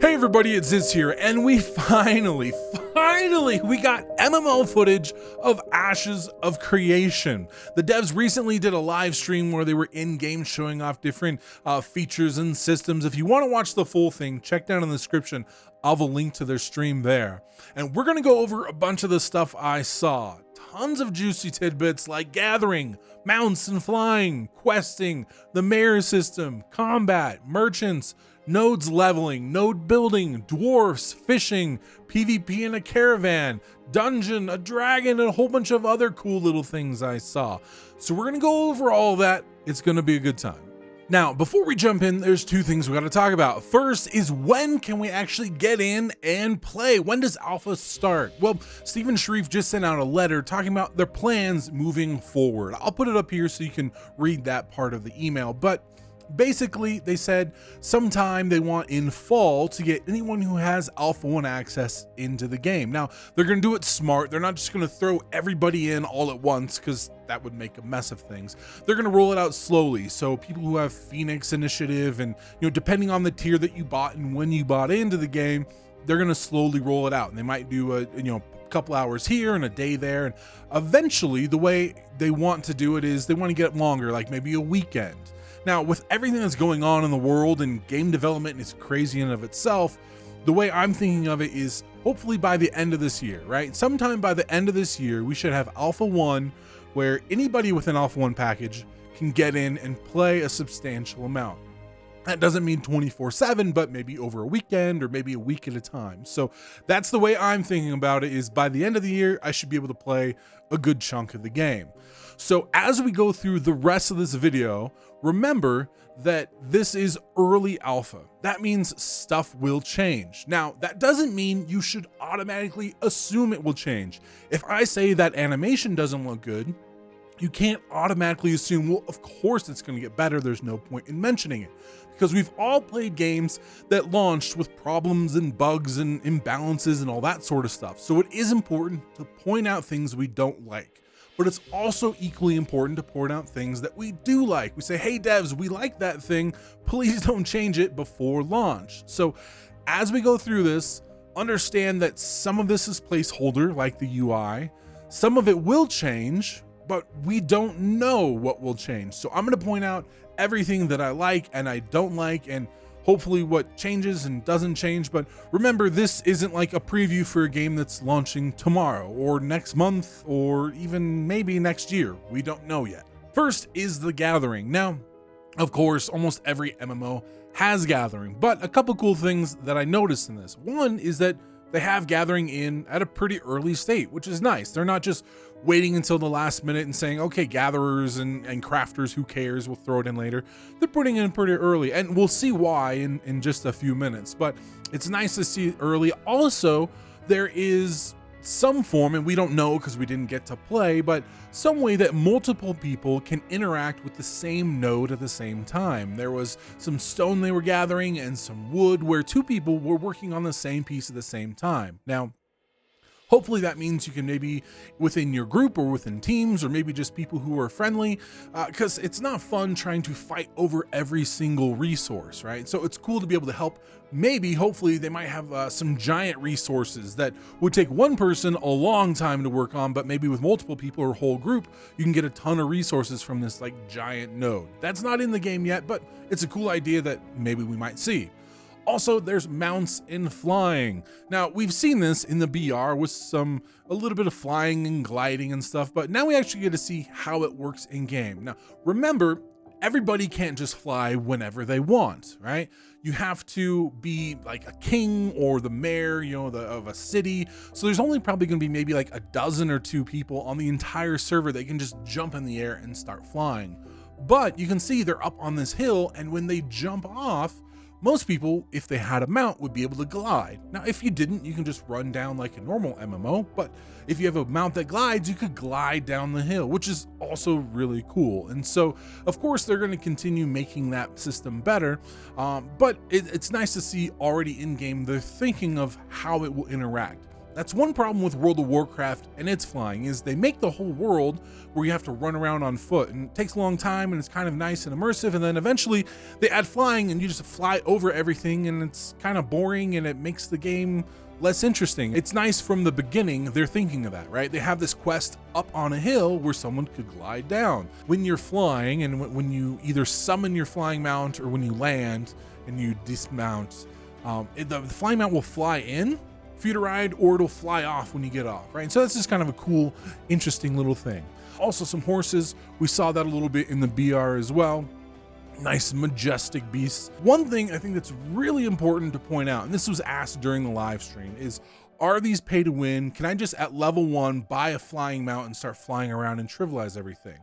Hey everybody, it's Ziz here, and we finally got MMO footage of Ashes of Creation. The devs recently did a live stream where they were in-game showing off different features and systems. If you want to watch the full thing, check down in the description. I'll have a link to their stream there. And we're going to go over a bunch of the stuff I saw. Tons of juicy tidbits like gathering, mounts and flying, questing, the mayor system, combat, merchants, nodes leveling, node building, dwarfs, fishing, PvP in a caravan, dungeon, a dragon, and a whole bunch of other cool little things I saw. So we're gonna go over all that. It's gonna be a good time. Now, before we jump in, there's two things we gotta talk about. First is when can we actually get in and play? When does alpha start? Well, Stephen Sharif just sent out a letter talking about their plans moving forward. I'll put it up here so you can read that part of the email, but basically they said sometime they want in fall to get anyone who has Alpha 1 access into the game. Now, they're going to do it smart. They're not just going to throw everybody in all at once because that would make a mess of things. They're going to roll it out slowly. So people who have Phoenix Initiative and, depending on the tier that you bought and when you bought into the game, they're going to slowly roll it out. And they might do a, couple hours here and a day there. And eventually the way they want to do it is they want to get it longer, like maybe a weekend. Now, with everything that's going on in the world and game development is crazy in and of itself, the way I'm thinking of it is hopefully by the end of this year, right? Sometime by the end of this year, we should have Alpha 1 where anybody with an Alpha 1 package can get in and play a substantial amount. That doesn't mean 24/7, but maybe over a weekend or maybe a week at a time. So that's the way I'm thinking about it, is by the end of the year, I should be able to play a good chunk of the game. So as we go through the rest of this video, remember that this is early alpha. That means stuff will change. Now, that doesn't mean you should automatically assume it will change. If I say that animation doesn't look good, you can't automatically assume, well, of course it's going to get better. There's no point in mentioning it, because we've all played games that launched with problems and bugs and imbalances and all that sort of stuff. So it is important to point out things we don't like, but it's also equally important to point out things that we do like. We say, hey devs, we like that thing. Please don't change it before launch. So as we go through this, understand that some of this is placeholder, like the UI. Some of it will change, but we don't know what will change. So I'm going to point out everything that I like and I don't like, and hopefully what changes and doesn't change. But remember, this isn't like a preview for a game that's launching tomorrow or next month or even maybe next year. We don't know yet. First is the gathering. Now, of course, almost every MMO has gathering, but a couple cool things that I noticed in this. One is that they have gathering in at a pretty early state, which is nice. They're not just waiting until the last minute and saying, okay, gatherers and crafters, who cares, we'll throw it in later. They're putting it in pretty early, and we'll see why in just a few minutes, but it's nice to see it early. Also, there is some form, and we don't know because we didn't get to play, but some way that multiple people can interact with the same node at the same time. There was some stone they were gathering and some wood where two people were working on the same piece at the same time. Now, hopefully that means you can maybe within your group or within teams or maybe just people who are friendly, because it's not fun trying to fight over every single resource, right? So it's cool to be able to help. Maybe, hopefully they might have some giant resources that would take one person a long time to work on, but maybe with multiple people or a whole group, you can get a ton of resources from this like giant node. That's not in the game yet, but it's a cool idea that maybe we might see. Also, there's mounts and flying. Now, we've seen this in the BR with a little bit of flying and gliding and stuff, but now we actually get to see how it works in game. Now, remember, everybody can't just fly whenever they want, right? You have to be like a king or the mayor, of a city. So there's only probably going to be maybe like a dozen or two people on the entire server that can just jump in the air and start flying. But you can see they're up on this hill, and when they jump off, most people, if they had a mount, would be able to glide. Now, if you didn't, you can just run down like a normal MMO, but if you have a mount that glides, you could glide down the hill, which is also really cool. And so, of course, they're going to continue making that system better, but it's nice to see already in-game they're thinking of how it will interact. That's one problem with World of Warcraft and its flying, is they make the whole world where you have to run around on foot, and it takes a long time and it's kind of nice and immersive, and then eventually they add flying and you just fly over everything and it's kind of boring and it makes the game less interesting. It's nice from the beginning they're thinking of that, right? They have this quest up on a hill where someone could glide down. When you're flying and when you either summon your flying mount or when you land and you dismount, the flying mount will fly in for you to ride, or it'll fly off when you get off, right? And so that's just kind of a cool, interesting little thing. Also some horses, we saw that a little bit in the BR as well. Nice majestic beasts. One thing I think that's really important to point out, and this was asked during the live stream, is are these pay to win? Can I just at level 1 buy a flying mount and start flying around and trivialize everything?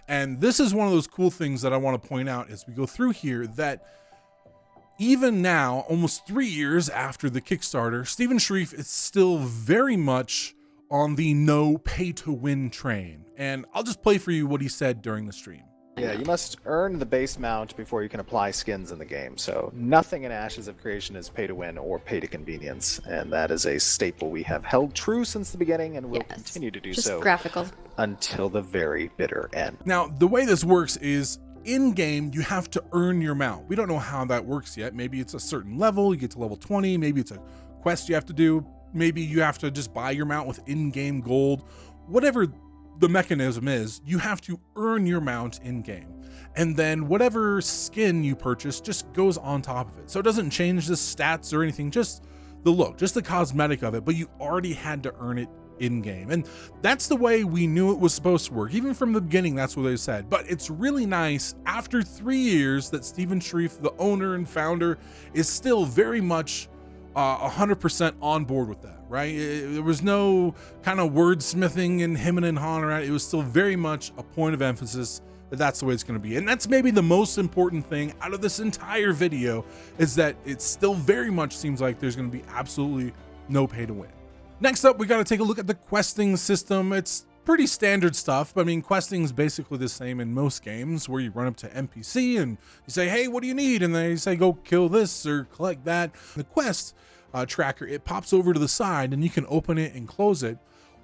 And this is one of those cool things that I want to point out as we go through here, that even now, almost 3 years after the Kickstarter, Stephen Shreve is still very much on the no pay to win train. And I'll just play for you what he said during the stream. Yeah, you must earn the base mount before you can apply skins in the game. So nothing in Ashes of Creation is pay to win or pay to convenience. And that is a staple we have held true since the beginning and will continue to do just so graphical until the very bitter end. Now, the way this works is in game, you have to earn your mount. We don't know how that works yet. Maybe it's a certain level, you get to level 20, maybe it's a quest you have to do. Maybe you have to just buy your mount with in-game gold. Whatever the mechanism is, you have to earn your mount in game, and then whatever skin you purchase just goes on top of it. So it doesn't change the stats or anything, just the look, just the cosmetic of it, but you already had to earn it in game. And that's the way we knew it was supposed to work. Even from the beginning, that's what they said. But it's really nice after 3 years that Stephen Shreve, the owner and founder, is still very much 100% on board with that, right? There was no kind of wordsmithing and him and hawing around. It was still very much a point of emphasis that that's the way it's going to be. And that's maybe the most important thing out of this entire video, is that it still very much seems like there's going to be absolutely no pay to win. Next up, we got to take a look at the questing system. It's pretty standard stuff, but I mean, questing is basically the same in most games, where you run up to NPC and you say, hey, what do you need? And they say, go kill this or collect that. The quest tracker, it pops over to the side and you can open it and close it.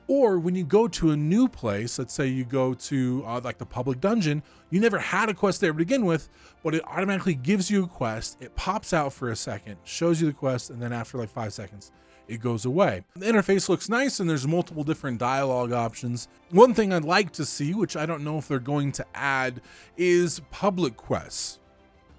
Or when you go to a new place, let's say you go to like the public dungeon, you never had a quest there to begin with, but it automatically gives you a quest. It pops out for a second, shows you the quest, and then after like 5 seconds, it goes away. The interface looks nice and there's multiple different dialogue options. One thing I'd like to see, which I don't know if they're going to add, is public quests.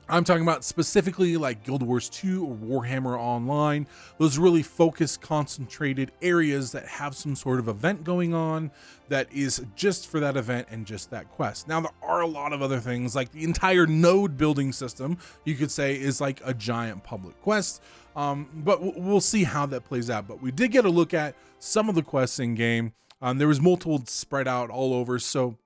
I'm talking about specifically like Guild Wars 2 or Warhammer Online, those really focused, concentrated areas that have some sort of event going on that is just for that event and just that quest. Now, there are a lot of other things, like the entire node building system, you could say, is like a giant public quest, but we'll see how that plays out. But we did get a look at some of the quests in game. There was multiple spread out all over, so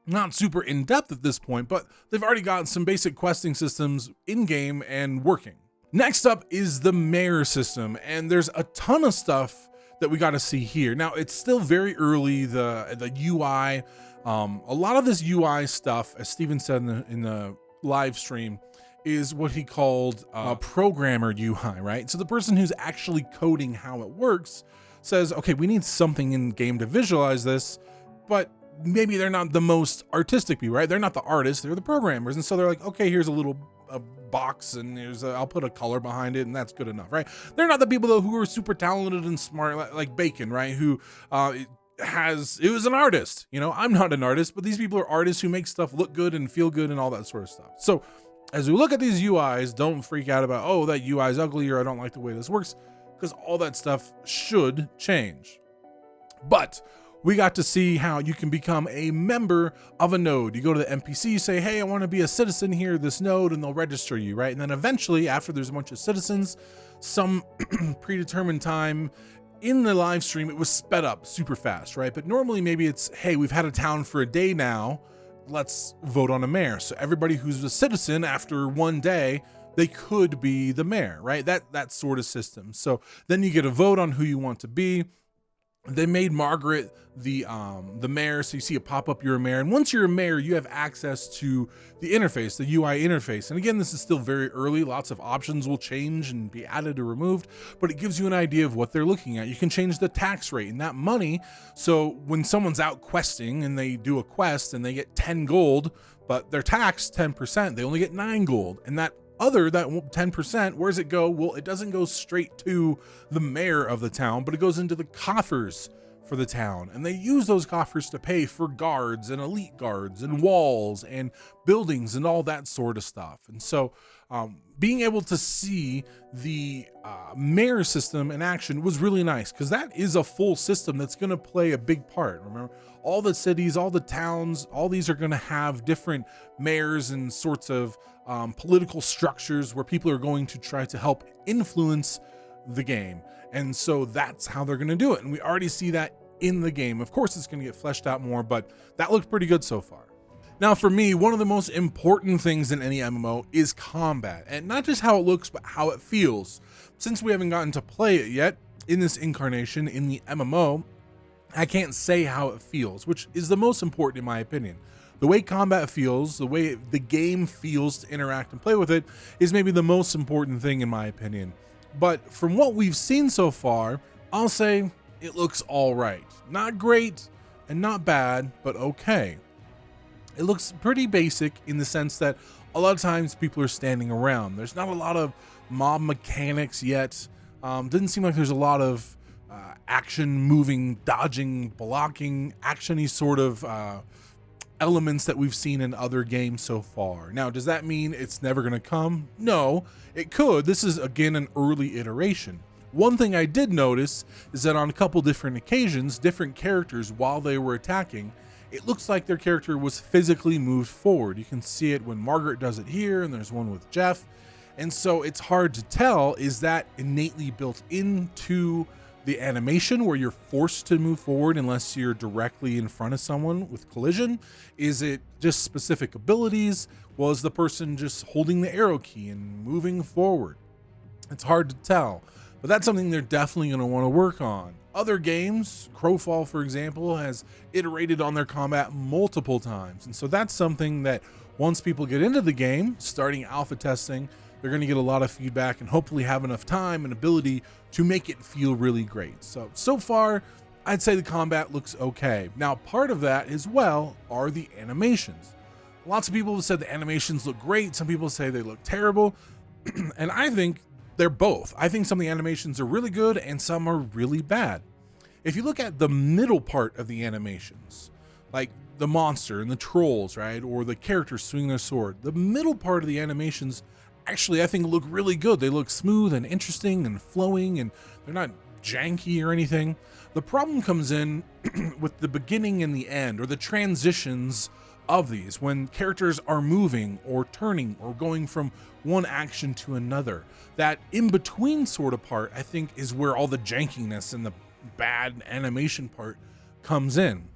not super in depth at this point, but they've already got some basic questing systems in game and working. Next up is the mayor system, and there's a ton of stuff that we got to see here. Now, it's still very early, the UI, a lot of this UI stuff, as Steven said in the live stream, is what he called a programmer UI, right? So the person who's actually coding how it works says, okay, we need something in game to visualize this, but maybe they're not the most artistic people, right? They're not the artists, they're the programmers. And so they're like, okay, here's a box and I'll put a color behind it and that's good enough, right? They're not the people though who are super talented and smart, like Bacon, right? Who it was an artist, you know. I'm not an artist, but these people are artists who make stuff look good and feel good and all that sort of stuff. So as we look at these UIs, don't freak out about, oh, that UI is ugly or I don't like the way this works, because all that stuff should change. But we got to see how you can become a member of a node. You go to the NPC, you say, hey, I want to be a citizen here, this node, and they'll register you, right? And then eventually, after there's a bunch of citizens, some predetermined time in the live stream, it was sped up super fast, right? But normally maybe it's, hey, we've had a town for a day now, let's vote on a mayor. So everybody who's a citizen after one day, they could be the mayor, right? That sort of system. So then you get a vote on who you want to be. They made Margaret the mayor, so you see it pop up you're a mayor, and once you're a mayor you have access to the interface, the UI interface. And again, this is still very early, lots of options will change and be added or removed, but it gives you an idea of what they're looking at. You can change the tax rate and that money, so when someone's out questing and they do a quest and they get 10 gold, but they're taxed 10%, they only get 9 gold, and that 10%, where does it go? Well, it doesn't go straight to the mayor of the town, but it goes into the coffers for the town, and they use those coffers to pay for guards and elite guards and walls and buildings and all that sort of stuff. And so being able to see the mayor system in action was really nice, because that is a full system that's going to play a big part. Remember, all the cities, all the towns, all these are going to have different mayors and sorts of political structures where people are going to try to help influence the game. And so that's how they're going to do it. And we already see that in the game. Of course, it's going to get fleshed out more, but that looked pretty good so far. Now, for me, one of the most important things in any MMO is combat, and not just how it looks, but how it feels. Since we haven't gotten to play it yet in this incarnation in the MMO, I can't say how it feels, which is the most important in my opinion. The way combat feels, the way the game feels to interact and play with it is maybe the most important thing in my opinion. But from what we've seen so far, I'll say it looks all right. Not great and not bad, but okay. It looks pretty basic in the sense that a lot of times people are standing around. There's not a lot of mob mechanics yet. Didn't seem like there's a lot of action, moving, dodging, blocking, actiony sort of elements that we've seen in other games so far. Now, does that mean it's never going to come? No, it could. This is, again, an early iteration. One thing I did notice is that on a couple different occasions, different characters, while they were attacking, it looks like their character was physically moved forward. You can see it when Margaret does it here, and there's one with Jeff. And so it's hard to tell, is that innately built into the animation where you're forced to move forward unless you're directly in front of someone with collision? Is it just specific abilities? Was the person just holding the arrow key and moving forward? It's hard to tell, but that's something they're definitely going to want to work on. Other games, Crowfall for example, has iterated on their combat multiple times, and so that's something that once people get into the game, starting alpha testing, they're going to get a lot of feedback and hopefully have enough time and ability to make it feel really great. So far, I'd say the combat looks okay. Now, part of that as well are the animations. Lots of people have said the animations look great. Some people say they look terrible. And I think they're both. I think some of the animations are really good and some are really bad. If you look at the middle part of the animations, like the monster and the trolls, right? Or the characters swinging their sword, the middle part of the animations actually, I think, look really good. They look smooth and interesting and flowing, and they're not janky or anything. The problem comes in with the beginning and the end, or the transitions of these, when characters are moving or turning or going from one action to another. That in-between sort of part, I think, is where all the jankiness and the bad animation part comes in.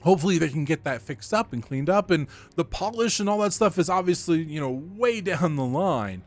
Hopefully they can get that fixed up and cleaned up, and the polish and all that stuff is obviously, you know, way down the line.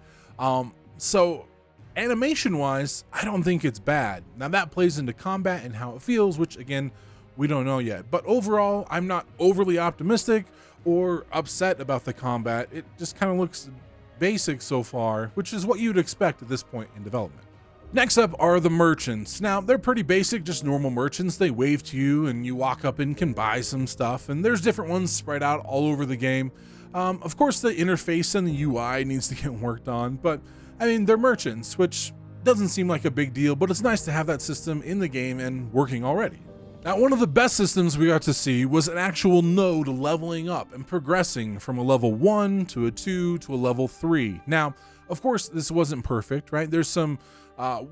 So animation wise, I don't think it's bad. Now that plays into combat and how it feels, which again, we don't know yet. But overall, I'm not overly optimistic or upset about the combat. It just kind of looks basic so far, which is what you'd expect at this point in development. Next up are the merchants. Now, they're pretty basic, just normal merchants. They wave to you and you walk up and can buy some stuff, and there's different ones spread out all over the game. Of course, the interface and the UI needs to get worked on, but I mean, they're merchants, which doesn't seem like a big deal, but it's nice to have that system in the game and working already. Now, one of the best systems we got to see was an actual node leveling up and progressing from a level 1 to a 2 to a level 3. Now, of course, this wasn't perfect, right? There's some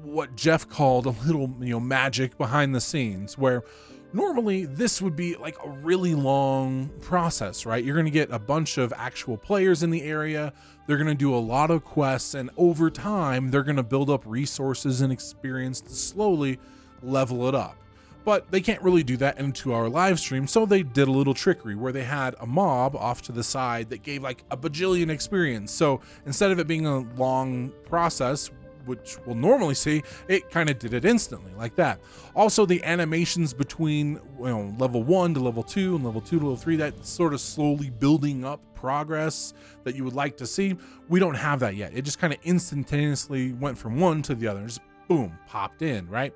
what Jeff called a little, magic behind the scenes, where normally this would be like a really long process, right? You're going to get a bunch of actual players in the area. They're going to do a lot of quests, and over time, they're going to build up resources and experience to slowly level it up. But they can't really do that in a 2-hour live stream, so they did a little trickery where they had a mob off to the side that gave like a bajillion experience. So instead of it being a long process, which we'll normally see, it kind of did it instantly like that. Also, the animations between level 1 to level 2 and level 2 to level 3, that sort of slowly building up progress that you would like to see, we don't have that yet. It just kind of instantaneously went from one to the other, just boom, popped in, right?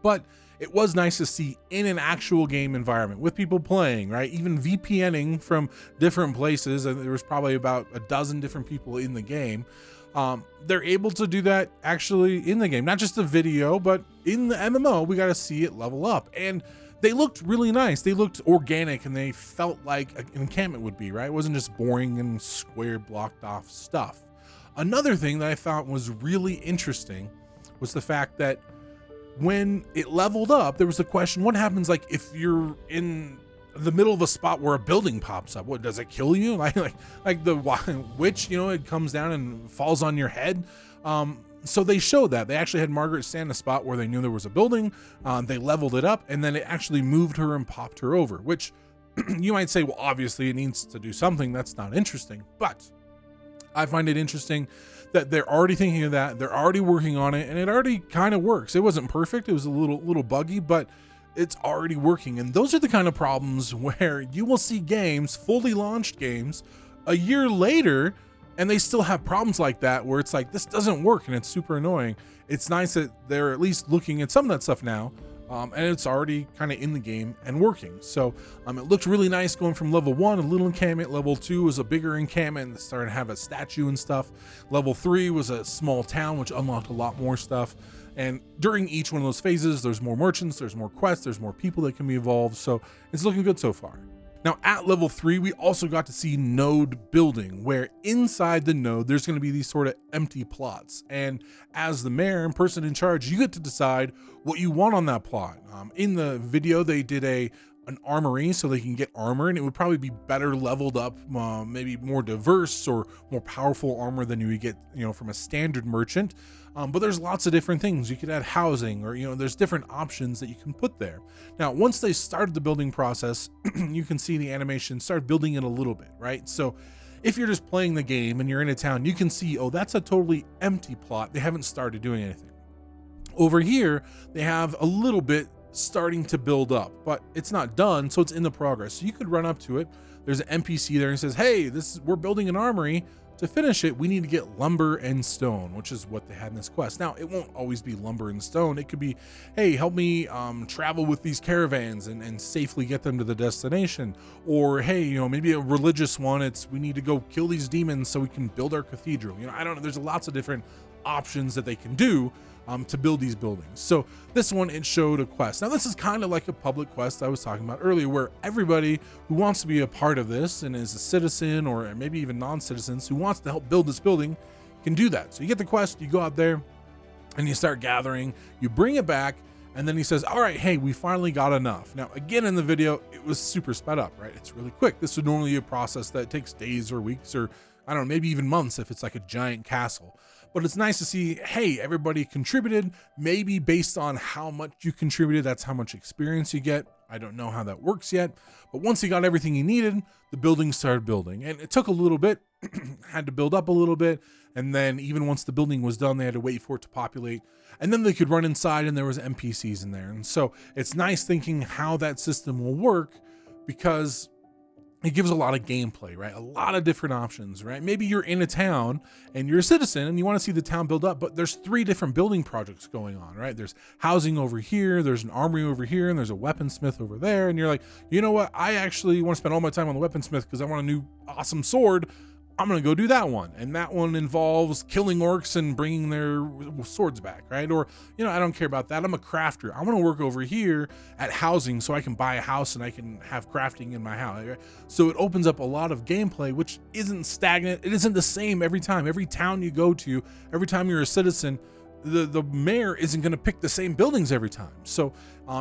But it was nice to see in an actual game environment with people playing, right? Even VPNing from different places, and there was probably about a dozen different people in the game. They're able to do that actually in the game, not just the video, but in the MMO, we got to see it level up. And they looked really nice. They looked organic, and they felt like an encampment would be, right? It wasn't just boring and square blocked off stuff. Another thing that I found was really interesting was the fact that when it leveled up, there was the question, what happens like if you're in the middle of a spot where a building pops up? What, does it kill you? Like the witch, it comes down and falls on your head. So they showed that. They actually had Margaret stand in a spot where they knew there was a building. They leveled it up, and then it actually moved her and popped her over, which you might say, well, obviously it needs to do something. That's not interesting. But I find it interesting that they're already thinking of that. They're already working on it, and it already kind of works. It wasn't perfect. It was a little buggy, but it's already working. And those are the kind of problems where you will see games, fully launched games, a year later, and they still have problems like that, where it's like, this doesn't work, and it's super annoying. It's nice that they're at least looking at some of that stuff now, and it's already kind of in the game and working. So it looked really nice going from level 1, a little encampment. Level 2 was a bigger encampment and started to have a statue and stuff. Level 3 was a small town, which unlocked a lot more stuff. And during each one of those phases, there's more merchants, there's more quests, there's more people that can be involved. So it's looking good so far. Now at level 3, we also got to see node building, where inside the node, there's going to be these sort of empty plots. And as the mayor and person in charge, you get to decide what you want on that plot. In the video, they did an armory so they can get armor, and it would probably be better leveled up, maybe more diverse or more powerful armor than you would get, from a standard merchant. But there's lots of different things. You could add housing, or, there's different options that you can put there. Now, once they started the building process, you can see the animation start building it a little bit, right? So if you're just playing the game and you're in a town, you can see, oh, that's a totally empty plot. They haven't started doing anything. Over here, they have a little bit starting to build up, but it's not done, so it's in the progress. So you could run up to it. There's an NPC there and says, hey, we're building an armory. To finish it, we need to get lumber and stone, which is what they had in this quest. Now, it won't always be lumber and stone. It could be, hey, help me travel with these caravans and safely get them to the destination. Or, hey, maybe a religious one. It's, we need to go kill these demons so we can build our cathedral. I don't know. There's lots of different options that they can do to build these buildings. So this one, it showed a quest. Now this is kind of like a public quest I was talking about earlier, where everybody who wants to be a part of this and is a citizen, or maybe even non-citizens who wants to help build this building, can do that. So you get the quest, you go out there and you start gathering, you bring it back, and then he says, all right, hey, we finally got enough. Now, again, in the video, it was super sped up, right? It's really quick. This would normally be a process that takes days or weeks, or I don't know, maybe even months if it's like a giant castle. But it's nice to see, hey, everybody contributed. Maybe based on how much you contributed, that's how much experience you get. I don't know how that works yet. But once he got everything he needed, the building started building. And it took a little bit, had to build up a little bit. And then even once the building was done, they had to wait for it to populate. And then they could run inside, and there was NPCs in there. And so it's nice thinking how that system will work, because it gives a lot of gameplay, right? A lot of different options, right? Maybe you're in a town and you're a citizen and you want to see the town build up, but there's 3 different building projects going on, right? There's housing over here, there's an armory over here, and there's a weaponsmith over there. And you're like, you know what? I actually want to spend all my time on the weaponsmith because I want a new awesome sword. I'm going to go do that one. And that one involves killing orcs and bringing their swords back, right? Or, I don't care about that. I'm a crafter. I want to work over here at housing so I can buy a house and I can have crafting in my house. Right? So it opens up a lot of gameplay, which isn't stagnant. It isn't the same every time. Every town you go to, every time you're a citizen, the mayor isn't going to pick the same buildings every time. So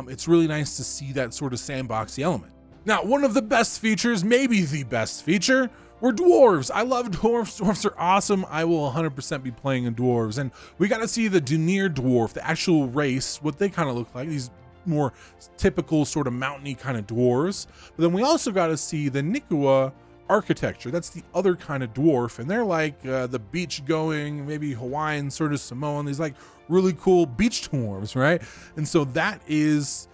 it's really nice to see that sort of sandboxy element. Now, one of the best features, maybe the best feature, were dwarves. I love dwarves. Dwarves are awesome. I will 100% be playing in dwarves. And we got to see the Dunir dwarf, the actual race, what they kind of look like, these more typical sort of mountainy kind of dwarves. But then we also got to see the Nikua architecture. That's the other kind of dwarf, and they're like the beach going, maybe Hawaiian, sort of Samoan, these like really cool beach dwarves, right? And so that is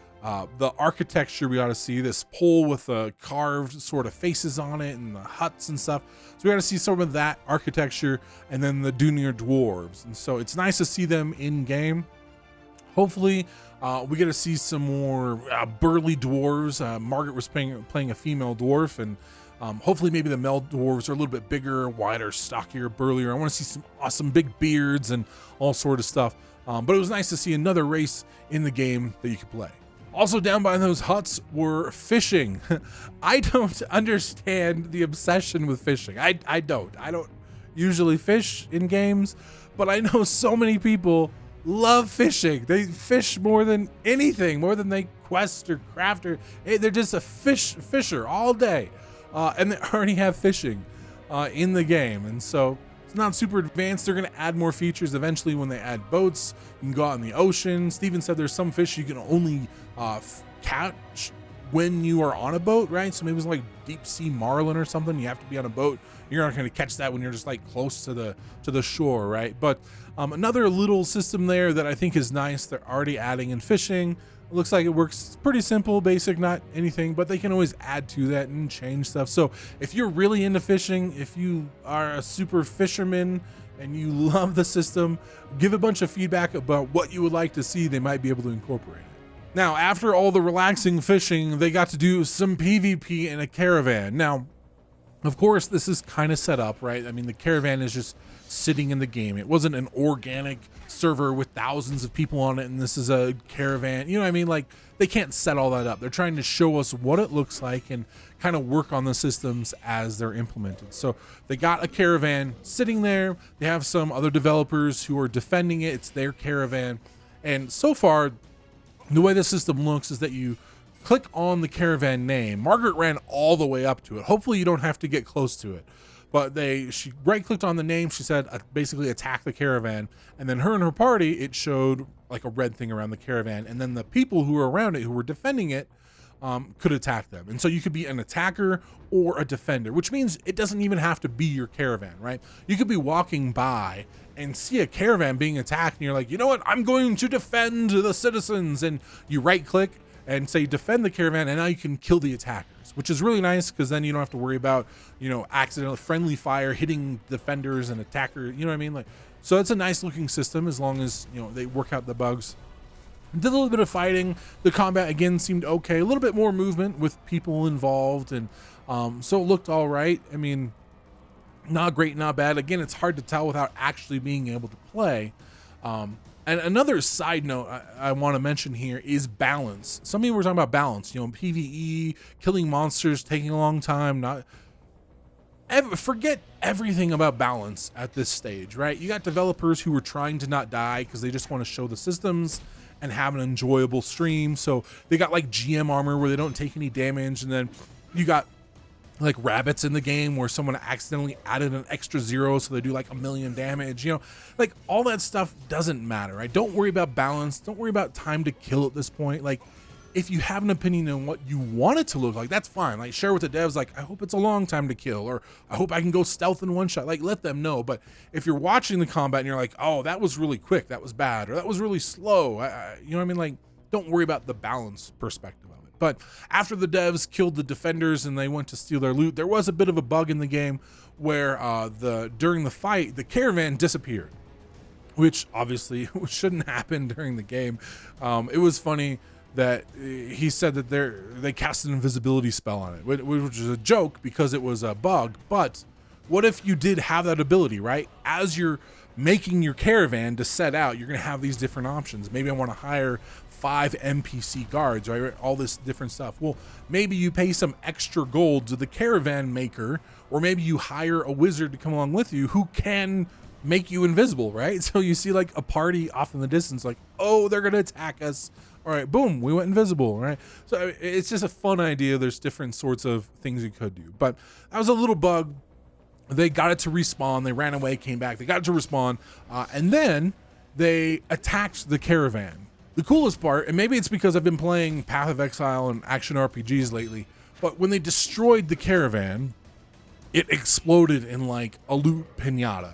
the architecture we ought to see. This pole with carved sort of faces on it and the huts and stuff. So we got to see some of that architecture, and then the Dunir dwarves. And so it's nice to see them in game. Hopefully we get to see some more burly dwarves. Margaret was playing a female dwarf, and hopefully maybe the male dwarves are a little bit bigger, wider, stockier, burlier. I want to see some awesome big beards and all sort of stuff. But it was nice to see another race in the game that you could play. Also down by those huts were fishing. I don't understand the obsession with fishing. I don't usually fish in games, but I know so many people love fishing. They fish more than anything, more than they quest or craft, or they're just a fisher all day. And they already have fishing in the game. And so it's not super advanced. They're going to add more features eventually when they add boats. You can go out in the ocean. Steven said there's some fish you can only catch when you are on a boat, right? So maybe it's like deep sea marlin or something. You have to be on a boat. You're not going to catch that when you're just like close to the shore, right? But another little system there that I think is nice. They're already adding in fishing. It looks like it works pretty simple, basic, not anything, but they can always add to that and change stuff. So if you're really into fishing, if you are a super fisherman and you love the system, give a bunch of feedback about what you would like to see. They might be able to incorporate it. Now, after all the relaxing fishing, they got to do some PvP in a caravan. Now, of course, this is kind of set up, right? I mean, the caravan is just sitting in the game. It wasn't an organic server with thousands of people on it, and this is a caravan. You know what I mean? Like, they can't set all that up. They're trying to show us what it looks like and kind of work on the systems as they're implemented. So they got a caravan sitting there. They have some other developers who are defending it. It's their caravan. And so far, the way the system looks is that you click on the caravan name. Margaret ran all the way up to it. Hopefully you don't have to get close to it. But she right-clicked on the name. She said, basically attack the caravan. And then her and her party, it showed like a red thing around the caravan. And then the people who were around it, who were defending it, could attack them. And so you could be an attacker or a defender, which means it doesn't even have to be your caravan, right? You could be walking by and see a caravan being attacked, and you're like, you know what? I'm going to defend the citizens. And you right-click and say defend the caravan, and now you can kill the attackers, which is really nice because then you don't have to worry about, accidental friendly fire hitting defenders and attackers. You know what I mean? Like, so it's a nice looking system as long as they work out the bugs. Did a little bit of fighting. The combat again seemed okay. A little bit more movement with people involved, and so it looked all right. I mean, not great, not bad. Again, it's hard to tell without actually being able to play. And another side note I want to mention here is balance. Some people were talking about balance, PvE, killing monsters taking a long time. Forget everything about balance at this stage, right? You got developers who are trying to not die because they just want to show the systems and have an enjoyable stream. So they got like GM armor where they don't take any damage, and then you got like rabbits in the game where someone accidentally added an extra 0 so they do like 1,000,000 damage. Like all that stuff doesn't matter, right? Don't worry about balance. Don't worry about time to kill at this point. Like, if you have an opinion on what you want it to look like, that's fine. Like, share with the devs, like, I hope it's a long time to kill, or I hope I can go stealth in one shot. Like, let them know. But if you're watching the combat and you're like, oh, that was really quick, that was bad, or that was really slow, you know what I mean? Like, don't worry about the balance perspective of it. But after the devs killed the defenders and they went to steal their loot, there was a bit of a bug in the game where during the fight, the caravan disappeared, which obviously shouldn't happen during the game. It was funny that he said that they cast an invisibility spell on it, which is a joke because it was a bug. But what if you did have that ability, right? As you're making your caravan to set out, you're going to have these different options. Maybe I want to hire 5 NPC guards, right? All this different stuff. Well, maybe you pay some extra gold to the caravan maker, or maybe you hire a wizard to come along with you who can make you invisible, right? So you see like a party off in the distance, like, oh, they're going to attack us. All right, boom, we went invisible, right? So it's just a fun idea. There's different sorts of things you could do. But that was a little bug. They got it to respawn. They ran away, came back. They got it to respawn. And then they attacked the caravan. The coolest part, and maybe it's because I've been playing Path of Exile and action RPGs lately, but when they destroyed the caravan, it exploded in like a loot pinata,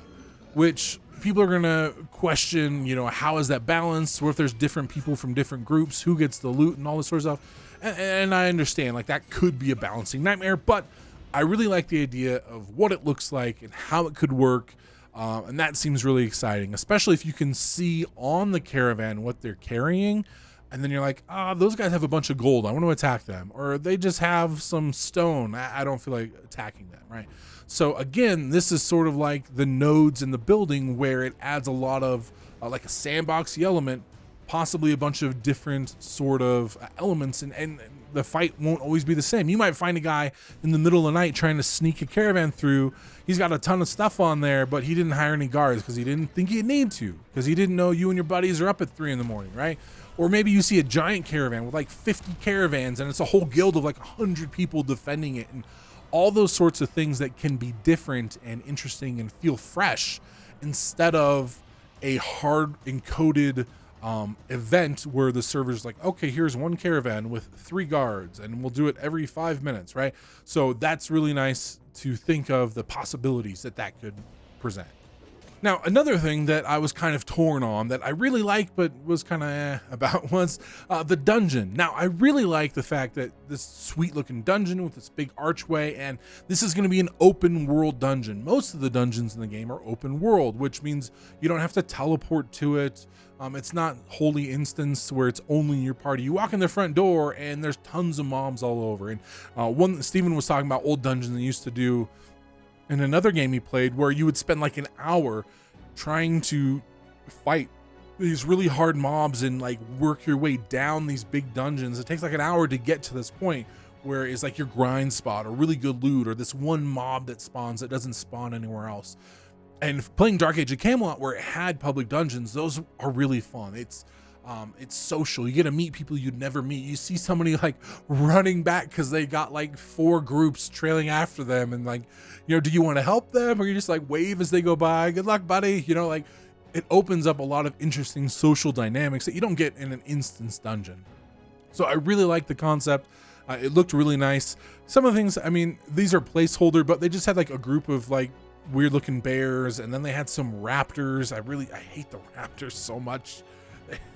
which people are gonna question, you know, how is that balanced? What if there's different people from different groups? Who gets the loot and all this sort of stuff? And I understand, like, that could be a balancing nightmare, but I really like the idea of what it looks like and how it could work. And that seems really exciting, especially if you can see on the caravan what they're carrying. And then you're like, those guys have a bunch of gold. I want to attack them. Or they just have some stone. I don't feel like attacking them, right? So again, this is sort of like the nodes in the building where it adds a lot of like a sandboxy element, possibly a bunch of different sort of elements, and the fight won't always be the same. You might find a guy in the middle of the night trying to sneak a caravan through. He's got a ton of stuff on there, but he didn't hire any guards because he didn't think he'd need to, because he didn't know you and your buddies are up at 3 in the morning, right? Or maybe you see a giant caravan with like 50 caravans and it's a whole guild of like 100 people defending it, and all those sorts of things that can be different and interesting and feel fresh instead of a hard encoded event where the server's like, okay, here's one caravan with 3 guards and we'll do it every 5 minutes, right? So that's really nice to think of the possibilities that that could present. Now, another thing that I was kind of torn on that I really liked but was kind of about was the dungeon. Now, I really like the fact that this sweet looking dungeon with this big archway, and this is going to be an open world dungeon. Most of the dungeons in the game are open world, which means you don't have to teleport to it. It's not wholly instanced where it's only your party. You walk in the front door and there's tons of mobs all over. And one, Steven was talking about old dungeons they used to do in another game he played, where you would spend like an hour trying to fight these really hard mobs and like work your way down these big dungeons. It takes like an hour to get to this point where it's like your grind spot or really good loot or this one mob that spawns that doesn't spawn anywhere else. And playing Dark Age of Camelot, where it had public dungeons, those are really fun. It's social. You get to meet people you'd never meet. You see somebody like running back because they got like 4 groups trailing after them, and like, you know, do you want to help them, or you just like wave as they go by? Good luck, buddy. You know, like, it opens up a lot of interesting social dynamics that you don't get in an instance dungeon. So I really like the concept. It looked really nice. Some of the things, I mean, these are placeholder, but they just had like a group of like weird looking bears, and then they had some raptors. I hate the raptors so much.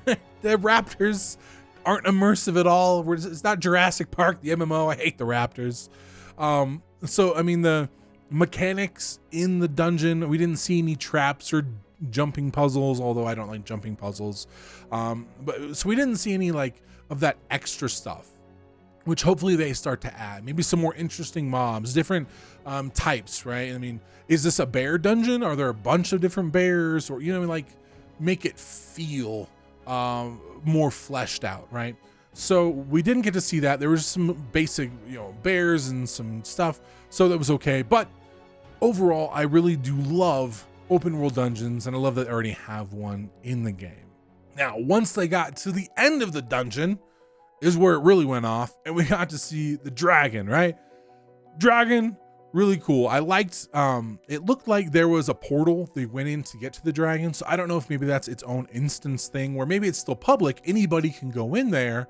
The raptors aren't immersive at all. It's not Jurassic Park, the MMO. I hate the raptors. So I mean, the mechanics in the dungeon, we didn't see any traps or jumping puzzles, although I don't like jumping puzzles. But so we didn't see any like of that extra stuff, which hopefully they start to add. Maybe some more interesting mobs, different types, right? I mean, is this a bear dungeon? Are there a bunch of different bears? Or, you know, like, make it feel more fleshed out, right? So we didn't get to see that. There was some basic, you know, bears and some stuff, so that was okay. But overall, I really do love open world dungeons, and I love that I already have one in the game. Now, once they got to the end of the dungeon is where it really went off, and we got to see the dragon, right? Dragon, really cool. I liked, it looked like there was a portal they went in to get to the dragon. So I don't know if maybe that's its own instance thing, where maybe it's still public, anybody can go in there,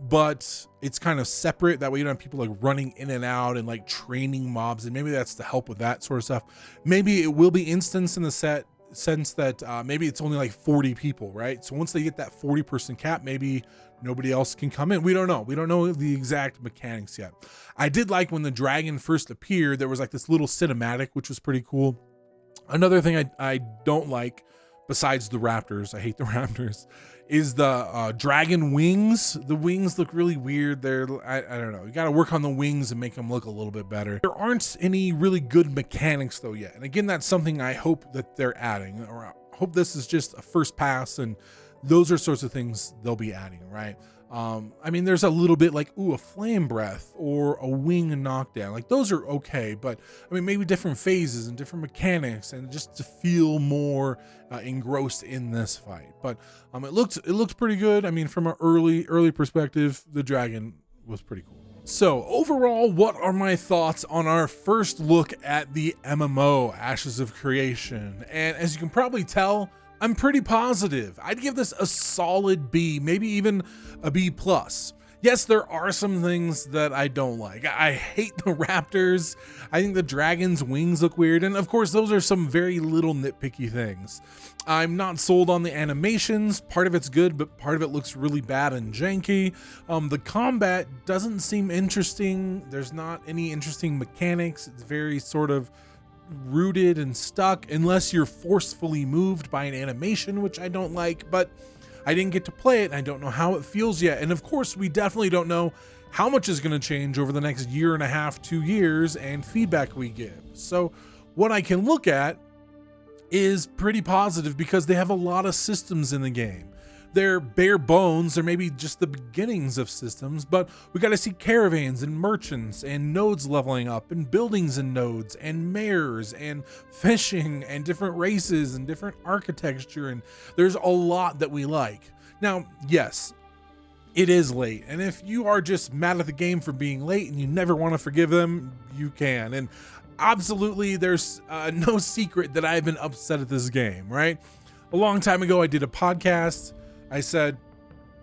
but it's kind of separate. That way you don't have people like running in and out and like training mobs, and maybe that's to help with that sort of stuff. Maybe it will be instance in the sense that maybe it's only like 40 people, right? So once they get that 40 person cap, maybe nobody else can come in. We don't know. We don't know the exact mechanics yet. I did like when the dragon first appeared, there was like this little cinematic, which was pretty cool. Another thing I don't like, besides the raptors, I hate the raptors, is the dragon wings. The wings look really weird. I don't know. You got to work on the wings and make them look a little bit better. There aren't any really good mechanics though yet. And again, that's something I hope that they're adding, or I hope this is just a first pass, and those are sorts of things they'll be adding, right? I mean, there's a little bit like, ooh, a flame breath or a wing knockdown. Like, those are okay, but I mean, maybe different phases and different mechanics, and just to feel more engrossed in this fight. But it looked pretty good. I mean, from an early perspective, the dragon was pretty cool. So overall, what are my thoughts on our first look at the MMO Ashes of Creation? And as you can probably tell, I'm pretty positive. I'd give this a solid B, maybe even a B+. Yes, there are some things that I don't like. I hate the raptors. I think the dragon's wings look weird. And of course, those are some very little nitpicky things. I'm not sold on the animations. Part of it's good, but part of it looks really bad and janky. The combat doesn't seem interesting. There's not any interesting mechanics. It's very sort of rooted and stuck unless you're forcefully moved by an animation, which I don't like, but I didn't get to play it, and I don't know how it feels yet. And of course, we definitely don't know how much is going to change over the next year and a half, 2 years, and feedback we give. So what I can look at is pretty positive because they have a lot of systems in the game. They're bare bones, or maybe just the beginnings of systems, but we got to see caravans and merchants and nodes leveling up and buildings and nodes and mares and fishing and different races and different architecture, and there's a lot that we like. Now, yes, it is late, and if you are just mad at the game for being late and you never want to forgive them, you can. And absolutely, there's no secret that I've been upset at this game, right? A long time ago, I did a podcast. I said,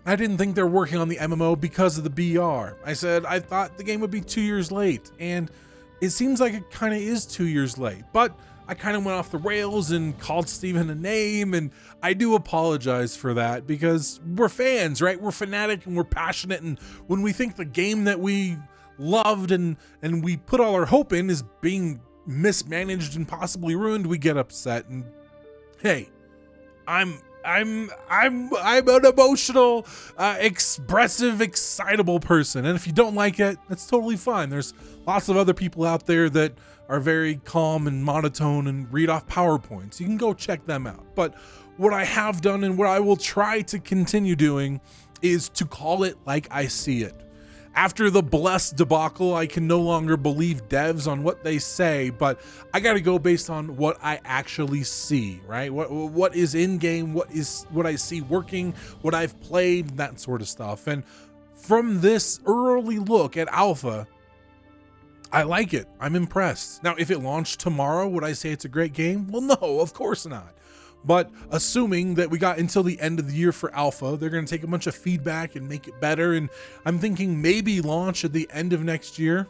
I didn't think they're working on the MMO because of the BR. I said, I thought the game would be 2 years late, and it seems like it kind of is 2 years late, but I kind of went off the rails and called Steven a name, and I do apologize for that because we're fans, right? We're fanatic and we're passionate, and when we think the game that we loved and we put all our hope in is being mismanaged and possibly ruined, we get upset. And hey, I'm an emotional, expressive, excitable person. And if you don't like it, that's totally fine. There's lots of other people out there that are very calm and monotone and read off PowerPoints. You can go check them out. But what I have done and what I will try to continue doing is to call it like I see it. After the Bless debacle, I can no longer believe devs on what they say, but I got to go based on what I actually see, right? What is in game, what I see working, what I've played, that sort of stuff. And from this early look at Alpha, I like it. I'm impressed. Now, if it launched tomorrow, would I say it's a great game? Well, no, of course not. But assuming that we got until the end of the year for Alpha, they're going to take a bunch of feedback and make it better. And I'm thinking maybe launch at the end of next year.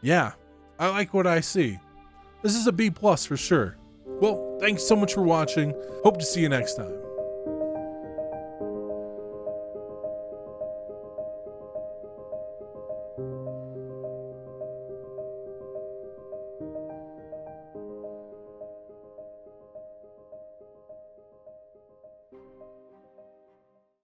Yeah, I like what I see. This is a B+ for sure. Well, thanks so much for watching. Hope to see you next time.